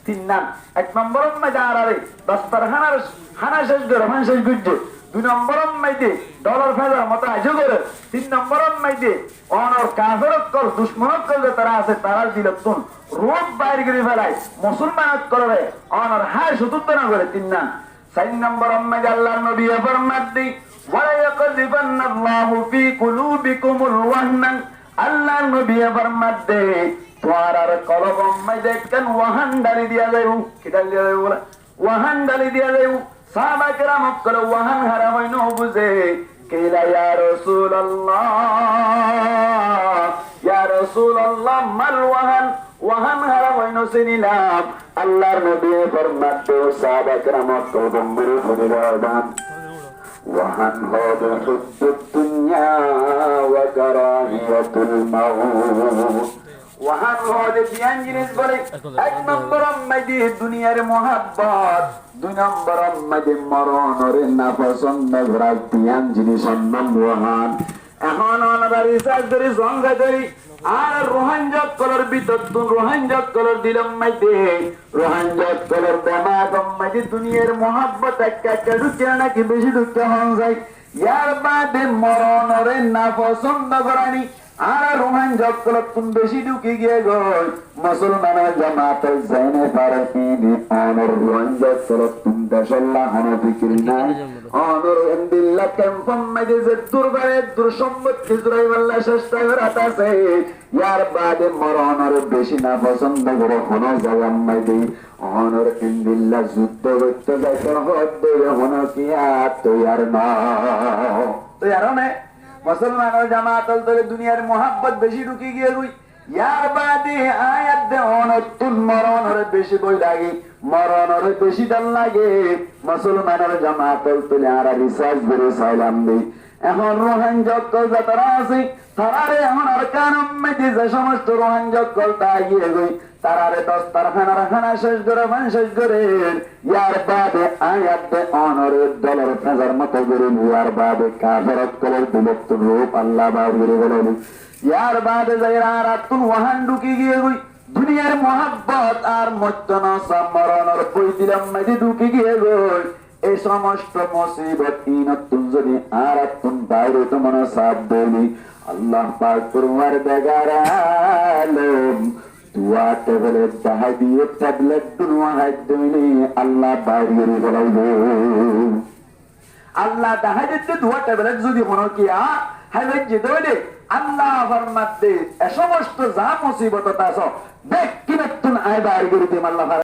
তিন নাম এক নম্বর মাইদে আড়ারে দস্তার হানা শেষ করে ফান শেষ গুজছে দুই নম্বর মাইদে ডলার ফেজার মতো আজও করে তিন নম্বর মাইদে অনর কাফেরত কর দুশ্মনত করলে তারা আছে তারা দিলতুন রোগ বাইর করে ফেলায় মুসলমানত করে অনর হায় সুতুত্ব না করে তিন নাম চার নম্বর মাইদে আল্লাহর নবী ফরমাত দি ওয়ালা ইয়াকযিবান্নাল্লাহু ফি কুলুবিকুমুল ওয়াহনা আল্লাহর নবী ফরমাত দে তোমার কলবম মাইদে কেন ওয়াহান ডালি দিয়া যাইব কি ডালি দিয়া যাইব বলে ওয়াহান ডালি দিয়া যাইব সাহাবা কেরাম করে ওয়াহান হারা হইনো বুঝে কিলা ইয়া রাসূলুল্লাহ মাল ওয়াহান ওয়াহান হারা হইনো চিনিলাম আল্লাহর নবী ফরমাত দে সাহাবা কেরাম কলবম মেরে ফিরে দাঁড়ান ওয়াহান হবে হুদ্দুদ দুনিয়া ওয়া কারাহিয়াতুল মাউত ওয়াহান হলে বিয়ান জিনিস বলে এক নম্বর মাইদে দুনিয়ার মোহাব্বত দুই নম্বর মাইদে মরণের নাপসন্দ করা বিয়ান জিনিস নাম ওয়াহান এখন আমরা রিসার্চ করি সংজ্ঞা করি আর রোহানজক কলর বিতত্তুন রোহানজক কলর দিলাম মাইদে রোহানজক কলর দেমাগম মাইদে দুনিয়ার মোহাব্বত একটা ঢুকে নাকি বেশি ঢুকে হন যায় ইয়ার বাদে মরণের নাপসন্দ করানি আর রোহান জগল তুমি বেশি ঢুকে গিয়ে গই মুসলমানের জামাতে জানে পারে কি অনর রোহান জগল তুমি দেশাল্লাহ হনা ফিকির না অনর ইনদিল্লাহ কেম ফম্মাদে যে দুর্বারে দুর্সম্মত ইসরাইল আল্লাহ চেষ্টা করতেছে ইয়ার বাদে মরণের বেশি না পছন্দ করে হনা জাগাম মাইদে অনর ইনদিল্লাহ যুদ্ধ করতে যাইতে হবে হনা কি আর তৈয়ার না তৈয়ার না মুসলমানের জামাতল তলে দুনিয়ার মোহাব্বত বেশি ঢুকে গিয়ে গই ইয়ার বাদে আয়াত দে অনতুন মরণের বেশি বই লাগে মরণের বেশি দল লাগে মুসলমানের জামাতল তলে আর রিসার্চ করে সাইলাম দেই এখন রোহান জগল যারা আছে তারারে এখন আর কানম মেজে যে সমস্ত রোহান জগল তাইয়ে গই তারারে দস্তার খানা শেষ করে ফান শেষ করে ইয়ার বাদে আয়াত দে অনরের ডলার ফেজার মতো করে ইয়ার বাদে কাফেরত কলর বিলুপ্ত রূপ আল্লাহ বাড়ি বলেন ইয়ার বাদে যাইরা রাতুন ওয়াহান ঢুকে গিয়ে গই দুনিয়ার মোহাব্বত আর মত্তন মরণের বই দিলাম মেজে ঢুকে গিয়ে গই এই সমস্ত মুসিবত ইনতুন যদি আর তুন বাইরে তো মনে সাথ দেনি আল্লাহ পাক তোমার বেগারালম দুয়া টেবলে দাহাই দিয়ে ট্যাবলেট দুয়া হাত দিনি আল্লাহ বাইরে বলাইবো আল্লাহ দাহাই দিতে দুয়া ট্যাবলেট যদি মনে কিয়া হাইলে যেতে হইলে আল্লাহ ফরমাতে এ সমস্ত যা মুসিবত আছে দেখ কিনা তুন আয় বাইরে দিতে আল্লাহ